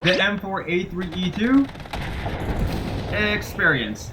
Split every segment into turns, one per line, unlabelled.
The M4A3E2 experience.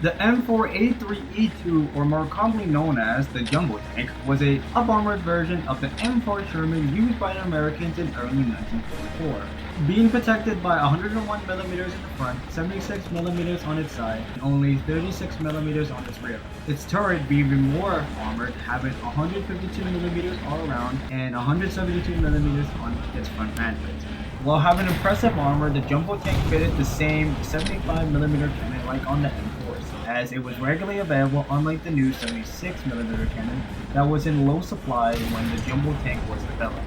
The M4A3E2, or more commonly known as the Jumbo tank, was a up-armored version of the M4 Sherman used by the Americans in early 1944. Being protected by 101mm in the front, 76mm on its side, and only 36mm on its rear. Its turret being even more armored, having 152mm all around and 172mm on its front man plate. While having impressive armor, the Jumbo tank fitted the same 75mm cannon like on the M4s, as it was regularly available, unlike the new 76mm cannon that was in low supply when the Jumbo tank was developed.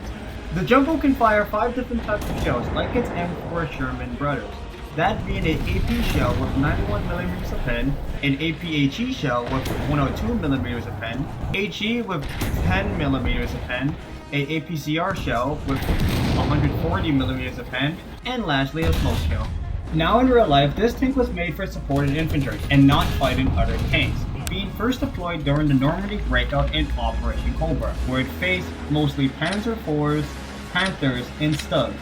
The Jumbo can fire 5 different types of shells like its M4 Sherman brothers, that being an AP shell with 91mm of pen, an APHE shell with 102mm of pen, HE with 10mm of pen, a APCR shell with 140mm of pen, and lastly a smoke shell. Now in real life, this tank was made for supported infantry and not fighting other tanks, being first deployed during the Normandy breakout in Operation Cobra, where it faced mostly Panzer IVs, Panthers, and Stugs.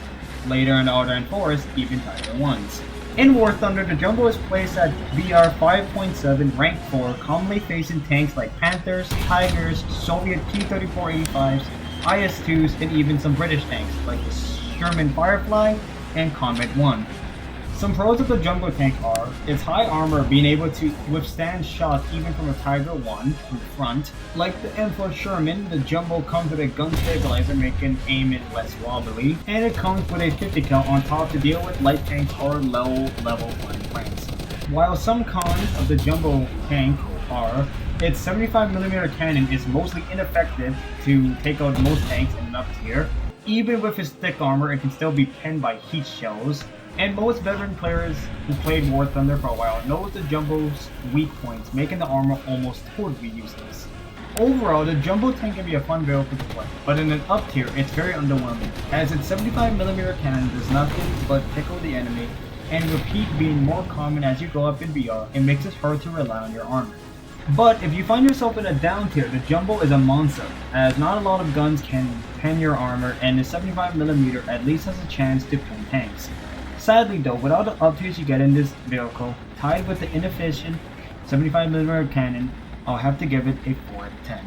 Later in the Order and Force, even Tiger 1s. In War Thunder, the Jumbo is placed at BR 5.7 rank 4, commonly facing tanks like Panthers, Tigers, Soviet T-34A5s, IS-2s, and even some British tanks like the Sherman Firefly and Comet 1. Some pros of the Jumbo tank are its high armor, being able to withstand shots even from a Tiger 1 from the front. Like the M4 Sherman, the Jumbo comes with a gun stabilizer making aiming less wobbly, and it comes with a 50 cal on top to deal with light tanks or low level flying planes. While some cons of the Jumbo tank are its 75mm cannon is mostly ineffective to take out most tanks in an up tier. Even with its thick armor, it can still be pinned by heat shells. And most veteran players who played War Thunder for a while knows the Jumbo's weak points, making the armor almost totally useless. Overall, the Jumbo tank can be a fun vehicle to play, but in an up tier, it's very underwhelming, as its 75mm cannon does nothing but tickle the enemy, and repeat being more common as you go up in BR, it makes it hard to rely on your armor. But if you find yourself in a down tier, the Jumbo is a monster, as not a lot of guns can pen your armor, and the 75mm at least has a chance to pen tanks. Sadly though, without the up tiers you get in this vehicle, tied with the inefficient 75mm cannon, I'll have to give it a 4 out of 10.